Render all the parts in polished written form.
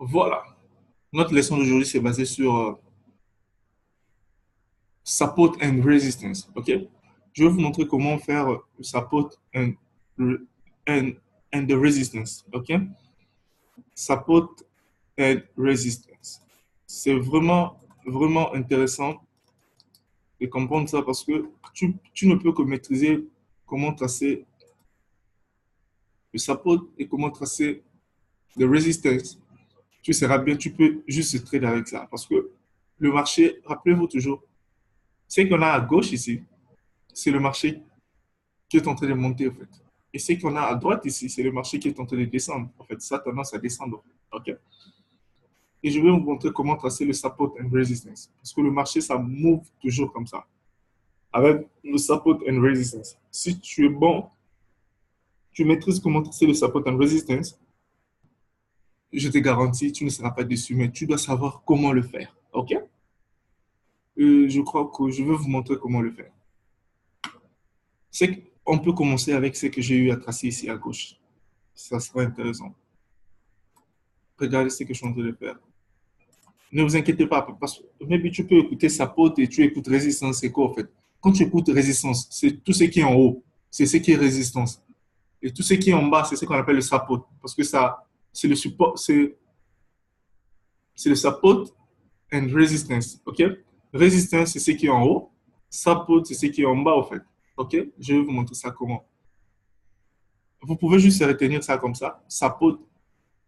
Voilà. Notre leçon d'aujourd'hui, c'est basé sur support and resistance. OK? Je vais vous montrer comment faire le support and, and the resistance. OK? Support and resistance. C'est vraiment, vraiment intéressant de comprendre ça parce que tu ne peux que maîtriser comment tracer le support et comment tracer le resistance. Tu seras bien, tu peux juste trader avec ça parce que le marché, rappelez-vous toujours, ce qu'on a à gauche ici, c'est le marché qui est en train de monter, en fait. Et ce qu'on a à droite ici, c'est le marché qui est en train de descendre. En fait, ça a tendance à descendre. OK? Et je vais vous montrer comment tracer le support and resistance. Parce que le marché, ça move toujours comme ça. Avec le support and resistance. Si tu es bon, tu maîtrises comment tracer le support and resistance, je te garantis, tu ne seras pas déçu, mais tu dois savoir comment le faire. OK? Je crois que je vais vous montrer comment le faire. C'est qu'on peut commencer avec ce que j'ai eu à tracer ici à gauche. Ça sera intéressant. Regardez ce que je suis en train de faire. Ne vous inquiétez pas, parce que maybe tu peux écouter sa pote et tu écoutes résistance, c'est quoi en fait? Quand tu écoutes résistance, c'est tout ce qui est en haut, c'est ce qui est résistance. Et tout ce qui est en bas, c'est ce qu'on appelle le support. Parce que ça, c'est le support, c'est le support and resistance. OK? Résistance, c'est ce qui est en haut. Support, c'est ce qui est en bas, en fait. OK? Je vais vous montrer ça comment. Vous pouvez juste retenir ça comme ça. Support,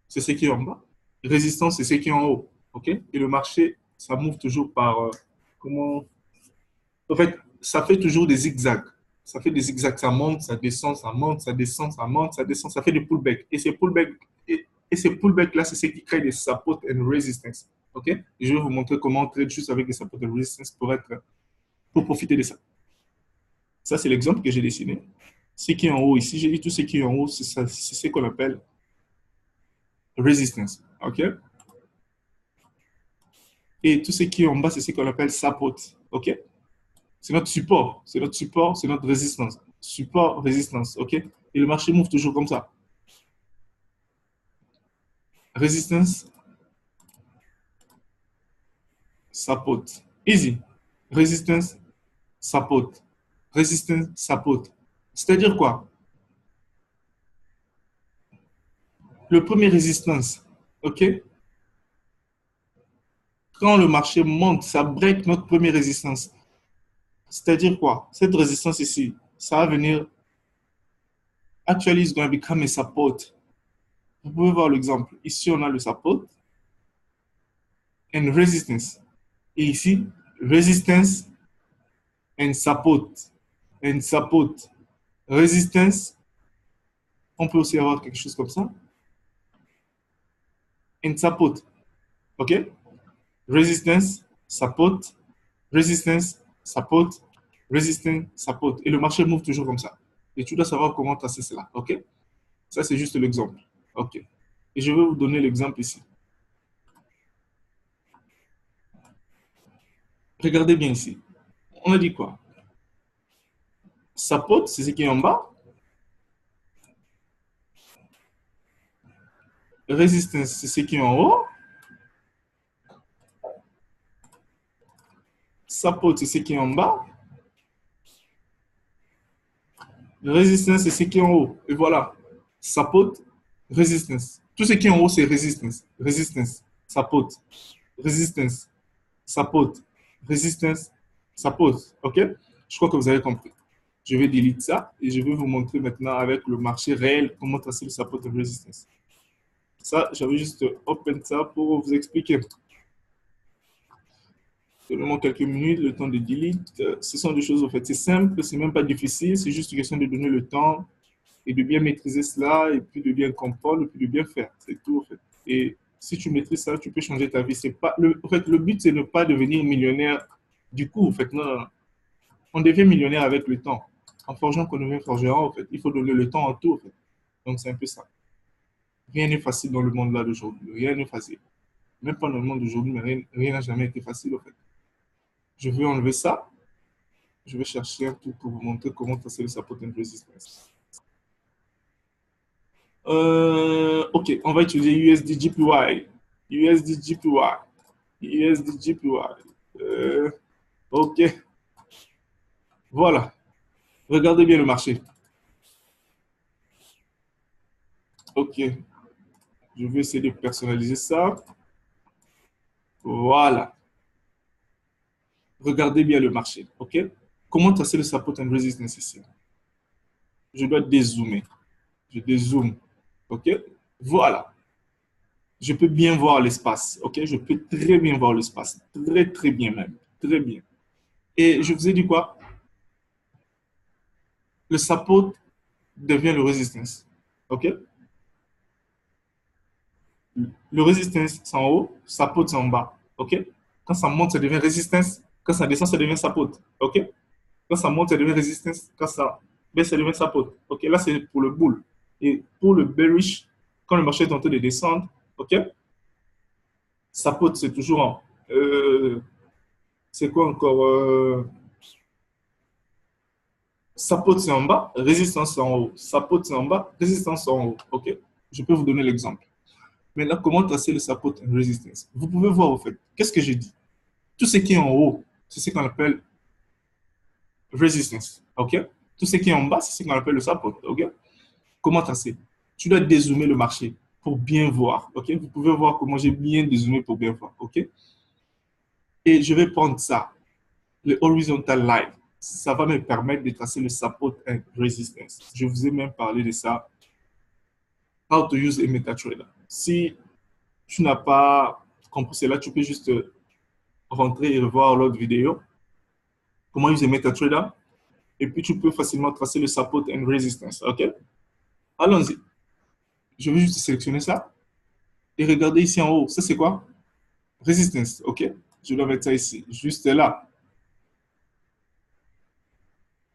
c'est ce qui est en bas. Résistance, c'est ce qui est en haut. OK? Et le marché, ça move toujours par comment. En fait, ça fait toujours des zigzags. Ça fait des zigzags. Ça monte, ça descend, ça monte, ça descend, ça monte, ça descend. Ça fait des pullbacks. Et ces pullbacks-là, c'est ce qui crée des support and resistance. OK? Et je vais vous montrer comment on trade juste avec des support and resistance pour profiter de ça. Ça, c'est l'exemple que j'ai dessiné. Ce qui est en haut ici, j'ai dit tout ce qui est en haut, c'est ce qu'on appelle resistance. OK? Et tout ce qui est en bas, c'est ce qu'on appelle support. OK? C'est notre support. C'est notre support, c'est notre résistance. Support, résistance. OK? Et le marché move toujours comme ça. Résistance, support. Easy. Résistance, support. Résistance, support. C'est-à-dire quoi? Le premier résistance, OK? Quand le marché monte, ça break notre première résistance. C'est-à-dire quoi? Cette résistance ici, ça va venir, actually, it's going to become a support. Vous pouvez voir l'exemple. Ici, on a le support and resistance. Et ici, resistance and support. And support. Resistance, on peut aussi avoir quelque chose comme ça. And support. OK? Resistance, support, resistance, support, resistance, support. Et le marché move toujours comme ça. Et tu dois savoir comment tracer cela. OK? Ça, c'est juste l'exemple. OK. Et je vais vous donner l'exemple ici. Regardez bien ici. On a dit quoi? Support, c'est ce qui est en bas. Resistance, c'est ce qui est en haut. Support, c'est ce qui est en bas. Résistance, c'est ce qui est en haut. Et voilà. Support, résistance. Tout ce qui est en haut, c'est résistance. Résistance, support, résistance, support, résistance, support. OK? Je crois que vous avez compris. Je vais delete ça et je vais vous montrer maintenant avec le marché réel comment tracer le support de résistance. Ça, j'avais juste open ça pour vous expliquer. Donnez-moi quelques minutes, le temps de delete. Ce sont des choses, en fait, c'est simple, c'est même pas difficile, c'est juste une question de donner le temps et de bien maîtriser cela, et puis de bien comprendre, et puis de bien faire. C'est tout, en fait. Et si tu maîtrises ça, tu peux changer ta vie. C'est pas, en fait, le but, c'est de ne pas devenir millionnaire du coup, en fait. Non, non, non. On devient millionnaire avec le temps. En forgeant qu'on devient forgeron, en fait. Il faut donner le temps en tout, en fait. Donc, c'est un peu ça. Rien n'est facile dans le monde là d'aujourd'hui. Rien n'est facile. Même pas dans le monde d'aujourd'hui, mais rien n'a jamais été facile, en fait. Je vais enlever ça. Je vais chercher un truc pour vous montrer comment tracer le support and resistance. OK, on va utiliser USD JPY. USD USD OK. Voilà. Regardez bien le marché. OK. Je vais essayer de personnaliser ça. Voilà. Regardez bien le marché. OK? Comment tracer le support and resistance ici? Je dois dézoomer. Je dézoome. OK? Voilà. Je peux bien voir l'espace. OK? Je peux très bien voir l'espace. Très, très bien même. Très bien. Et je vous ai dit quoi? Le support devient le résistance. OK? Le résistance, c'est en haut. Support, c'est en bas. OK? Quand ça monte, ça devient résistance. Quand ça descend, ça devient support. OK? Quand ça monte, ça devient résistance. Quand ça baisse, ça devient support. OK? Là, c'est pour le bull. Et pour le bearish, quand le marché est en train de descendre, OK? Support, c'est toujours en. C'est quoi encore? Support, c'est en bas, résistance, c'est en haut. Support, c'est en bas, résistance, c'est en haut. OK? Je peux vous donner l'exemple. Maintenant, comment tracer le support and resistance? Vous pouvez voir, au fait, qu'est-ce que j'ai dit? Tout ce qui est en haut, c'est ce qu'on appelle resistance. OK? Tout ce qui est en bas, c'est ce qu'on appelle le support. OK? Comment tracer? Tu dois dézoomer le marché pour bien voir. OK? Vous pouvez voir comment j'ai bien dézoomé pour bien voir. OK? Et je vais prendre ça, le horizontal line. Ça va me permettre de tracer le support and resistance. Je vous ai même parlé de ça. How to use a MetaTrader. Si tu n'as pas compris cela, tu peux juste rentrer et revoir l'autre vidéo. Comment utiliser MetaTrader. Et puis, tu peux facilement tracer le support and resistance. OK? Allons-y. Je vais juste sélectionner ça. Et regardez ici en haut. Ça, c'est quoi? Resistance. OK? Je dois mettre ça ici. Juste là.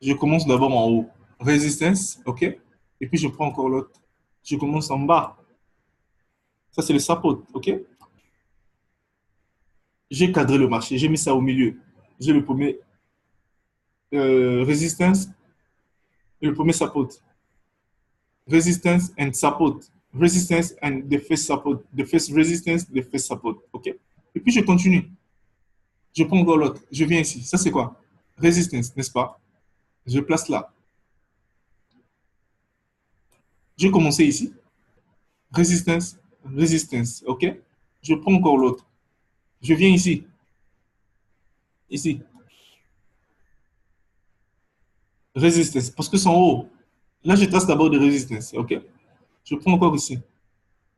Je commence d'abord en haut. Resistance. OK? Et puis, je prends encore l'autre. Je commence en bas. Ça, c'est le support. OK? J'ai cadré le marché. J'ai mis ça au milieu. J'ai le premier resistance et le premier support. Resistance and support. Resistance and the first support. The first resistance, the first support. OK? Et puis, je continue. Je prends encore l'autre. Je viens ici. Ça, c'est quoi? Resistance, n'est-ce pas? Je place là. J'ai commencé ici. Resistance, résistance. OK? Je prends encore l'autre. Je viens ici. Ici. Résistance. Parce que c'est en haut. Là, je trace d'abord de résistance. OK? Je prends encore ici.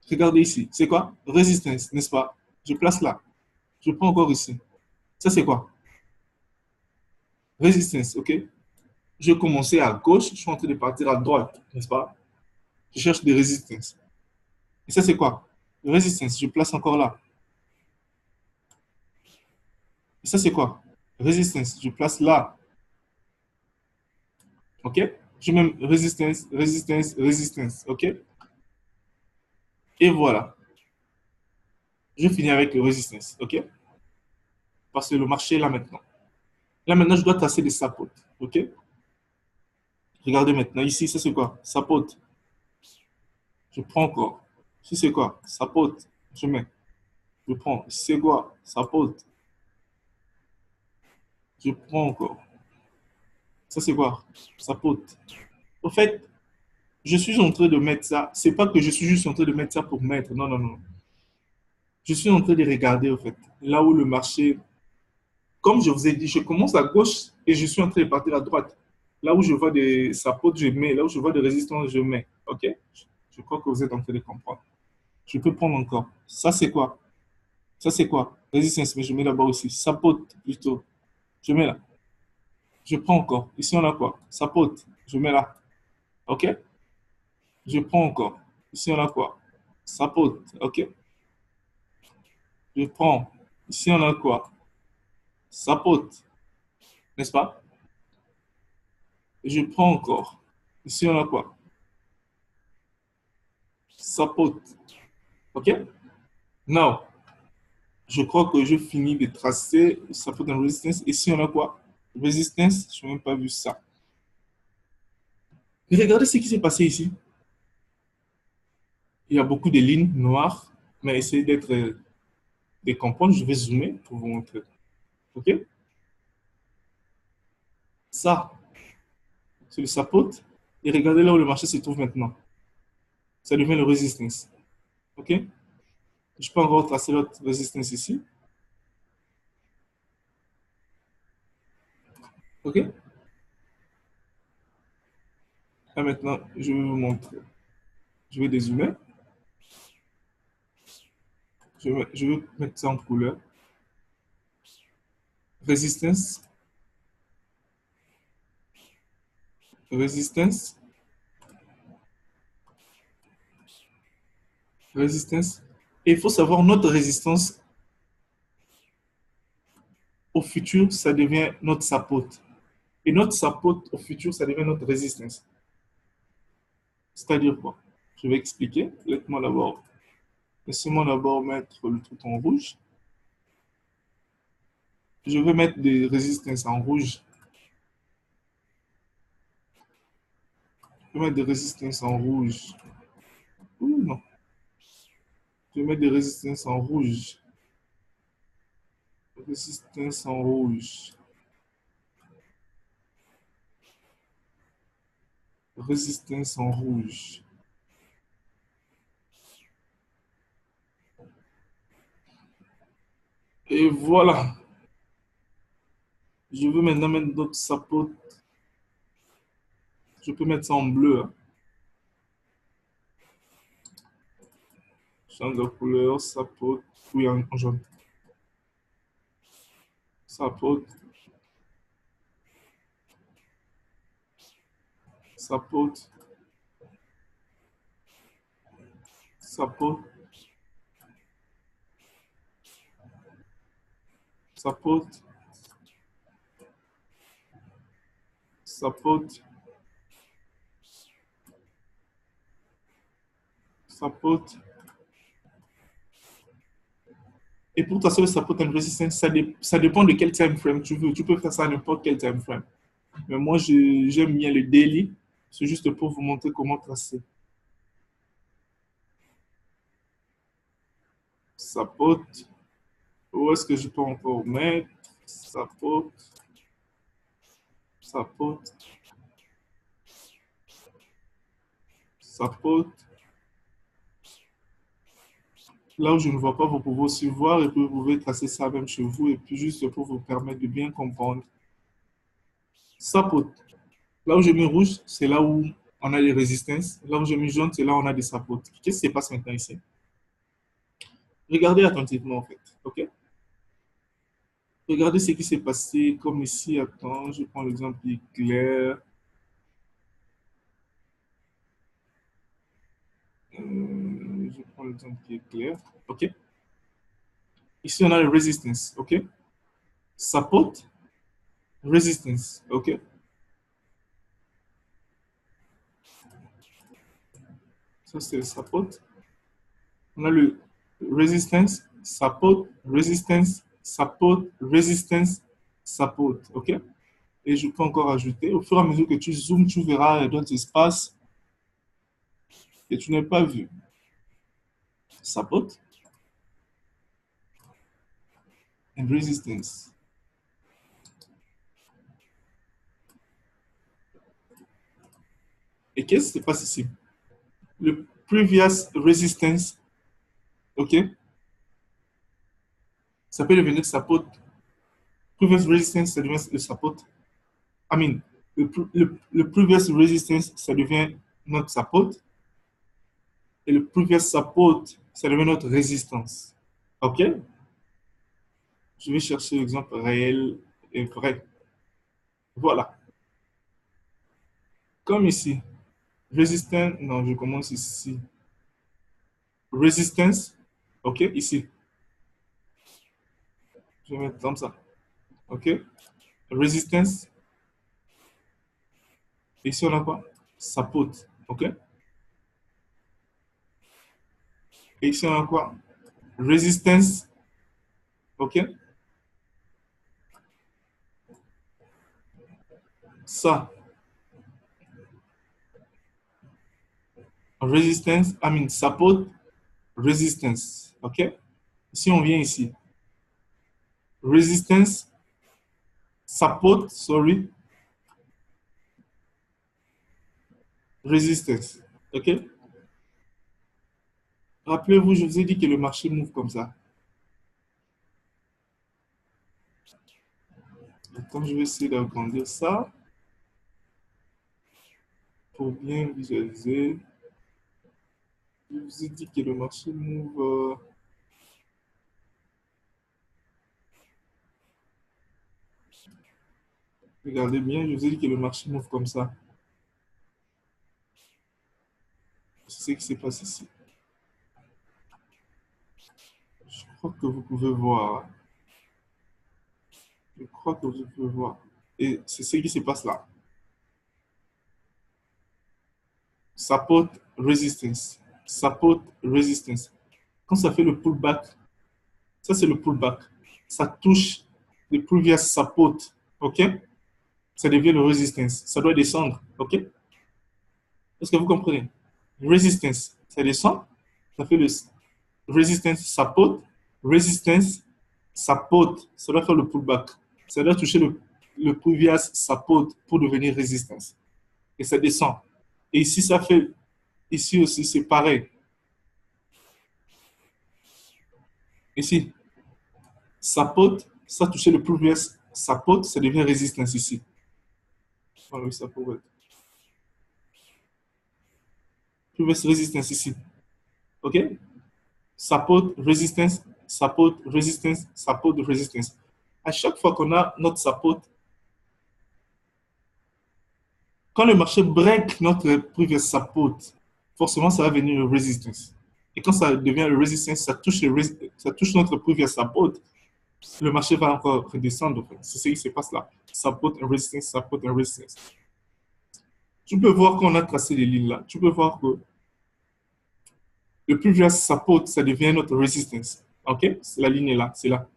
Regardez ici. C'est quoi? Résistance, n'est-ce pas? Je place là. Je prends encore ici. Ça, c'est quoi? Résistance. OK? Je commençais à gauche. Je suis en train de partir à droite. N'est-ce pas? Je cherche des résistances. Et ça, c'est quoi? Résistance. Je place encore là. Et ça, c'est quoi? Résistance. Je place là. OK? Je mets résistance, résistance, résistance. OK? Et voilà. Je finis avec le résistance. OK? Parce que le marché est là maintenant. Là maintenant, je dois tracer des supports. OK? Regardez maintenant. Ici, ça c'est quoi? Support. Je prends encore. Ici, c'est quoi? Support. Je mets. Je prends. Ici, c'est quoi? Support. Je prends encore. Ça c'est quoi? Support. Au fait, je suis en train de mettre ça. C'est pas que je suis juste en train de mettre ça pour mettre. Non, non, non. Je suis en train de regarder, au fait, là où le marché, comme je vous ai dit, je commence à gauche et je suis en train de partir à droite. Là où je vois des supports, je mets. Là où je vois des résistances, je mets. OK? Je crois que vous êtes en train de comprendre. Je peux prendre encore. Ça, c'est quoi? Ça, c'est quoi? Résistance, mais je mets d'abord ici. Support, plutôt. Je mets là. Je prends encore. Ici, on a quoi? Support. Je mets là. OK? Je prends encore. Ici, on a quoi? Support. OK? Je prends. Ici, on a quoi? Support. N'est-ce pas? Je prends encore. Ici, on a quoi? Support. OK? Now, je crois que je finis de tracer support and resistance. Ici, on a quoi? Resistance. Je n'ai même pas vu ça. Et regardez ce qui s'est passé ici. Il y a beaucoup de lignes noires, mais essayez d'être des compounds. Je vais zoomer pour vous montrer. OK? Ça, c'est le support. Et regardez là où le marché se trouve maintenant. Ça devient le résistance. OK? Je peux encore tracer l'autre résistance ici. OK? Là maintenant, je vais vous montrer. Je vais dézoomer. Je vais mettre ça en couleur. Résistance. Résistance. Résistance. Et il faut savoir notre résistance au futur, ça devient notre support. Et notre support au futur, ça devient notre résistance. C'est-à-dire quoi? Je vais expliquer. Laissez-moi d'abord mettre le truc en rouge. Je vais mettre des résistances en rouge. Je vais mettre des résistances en rouge. Ouh, non. Je vais mettre des résistances en rouge. Résistance en rouge. Résistance en rouge. Et voilà. Je veux maintenant mettre d'autres sapots. Je peux mettre ça en bleu, hein. Change de couleur, sapot. Oui, en jaune. Sapot. Sapot. Sapot. Sapot. Sapot. Sapot. Et pour tracer le support and resistance, ça dépend de quel time frame tu veux. Tu peux faire ça à n'importe quel time frame. Mais moi, j'aime bien le daily. C'est juste pour vous montrer comment tracer. Support. Où est-ce que je peux encore mettre? Support. Support. Support. Là où je ne vois pas, vous pouvez aussi voir et puis vous pouvez tracer ça même chez vous et puis juste pour vous permettre de bien comprendre. Support. Là où je mets rouge, c'est là où on a les résistances. Là où je mets jaune, c'est là où on a des supports. Qu'est-ce qui se passe maintenant ici? Regardez attentivement en fait. OK? Regardez ce qui s'est passé comme ici. Attends, je prends l'exemple qui est clair. Je prends l'exemple qui est clair. OK? Ici, on a le resistance. OK? Support, resistance. OK? Ça, c'est le support. On a le resistance, support, resistance, support, resistance, support. OK? Et je peux encore ajouter. Au fur et à mesure que tu zoomes, tu verras d'autres espaces que tu n'as pas vu. Support and resistance. Et qu'est-ce qui se passe ici? Le previous resistance, OK? Ça peut devenir support. Previous resistance, ça devient le support. I mean, le previous resistance, ça devient notre support. Et le previous support, ça devient notre résistance. OK? Je vais chercher l'exemple réel et vrai. Voilà. Comme ici. Resistance, non, je commence ici. Resistance, OK, ici. Je vais mettre comme ça. OK? Resistance. Ici, on a quoi? Support. OK? Et ici, on a quoi? Resistance. OK? Ça. Resistance, I mean support, resistance. OK? Si on vient ici, resistance, support, sorry, resistance. OK? Rappelez-vous, je vous ai dit que le marché move comme ça. Attends, je vais essayer d'agrandir ça pour bien visualiser. Je vous ai dit que le marché move. Regardez bien, je vous ai dit que le marché move comme ça. C'est ce qui s'est passé ici. Je crois que vous pouvez voir. Je crois que vous pouvez voir. Et c'est ce qui se passe là. Support, resistance. Support, resistance. Quand ça fait le pullback, ça c'est le pullback. Ça touche le previous support. OK? Ça devient le resistance. Ça doit descendre. OK? Est-ce que vous comprenez? Resistance, ça descend. Ça fait le resistance, support. Resistance, support. Ça doit faire le pullback. Ça doit toucher le previous support pour devenir résistance. Et ça descend. Et ici, ça fait, ici aussi, c'est pareil. Ici, support, ça touche le previous support, ça devient résistance ici. Ah oui, ça pourrait être. Previous résistance ici. OK? Support, résistance, support, résistance, support, résistance. À chaque fois qu'on a notre support, quand le marché break notre previous support, forcément, ça va venir le resistance. Et quand ça devient le resistance, ça touche notre previous support, le marché va encore redescendre. En fait. C'est ce qui se passe là. Support and resistance, support and resistance. Tu peux voir qu'on a tracé les lignes là. Tu peux voir que le previous support, ça devient notre resistance. OK? C'est la ligne là. C'est là.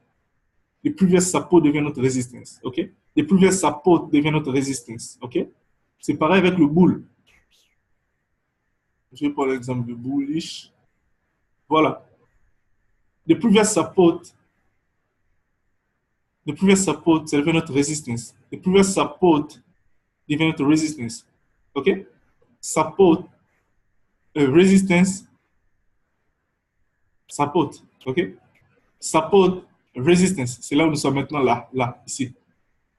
Le previous support devient notre résistance. OK? Le previous support devient notre résistance. OK? C'est pareil avec le bull. Je vais prendre l'exemple de bullish. Voilà. Le previous support, ça devient notre résistance. Le previous support devient notre résistance. OK? Support, résistance, support. OK? Support, résistance. C'est là où nous sommes maintenant, là, là, ici.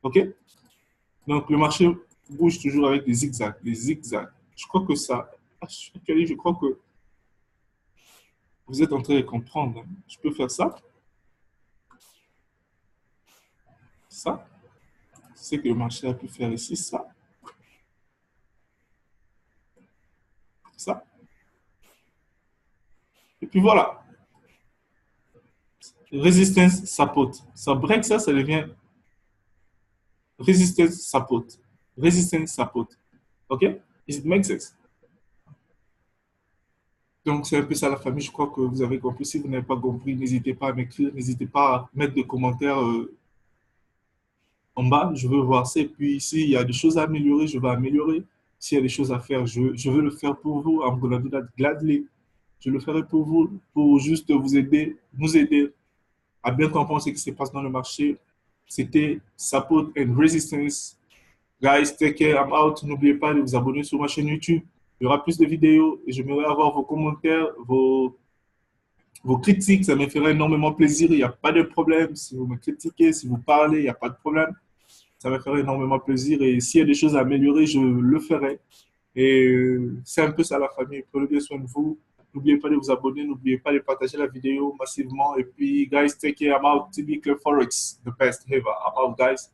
OK? Donc, le marché bouge toujours avec des zigzags, des zigzags. Je crois que ça, je crois que vous êtes en train de comprendre. Je peux faire ça. Ça. C'est que le marché a pu faire ici, ça. Ça. Et puis voilà. Résistance, support. Ça break ça, ça devient resistance, support. Resistance, support. OK? Is it make sense? Donc, c'est un peu ça la famille. Je crois que vous avez compris. Si vous n'avez pas compris, n'hésitez pas à m'écrire. N'hésitez pas à mettre des commentaires en bas. Je veux voir ça. Et puis, s'il y a des choses à améliorer, je vais améliorer. S'il y a des choses à faire, je veux le faire pour vous. I'm gonna do that gladly. Je le ferai pour vous, pour juste vous aider, nous aider à bien comprendre ce qui se passe dans le marché. C'était Support and Resistance. Guys, take care, I'm out. N'oubliez pas de vous abonner sur ma chaîne YouTube. Il y aura plus de vidéos et j'aimerais avoir vos commentaires, vos critiques. Ça me ferait énormément plaisir. Il n'y a pas de problème. Si vous me critiquez, si vous parlez, il n'y a pas de problème. Ça me ferait énormément plaisir. Et s'il y a des choses à améliorer, je le ferai. Et c'est un peu ça la famille. Prenez bien soin de vous. N'oubliez pas de vous abonner. N'oubliez pas de partager la vidéo massivement. Et puis, guys, take care. I'm out. TB Club Forex, the best ever. I'm out, guys.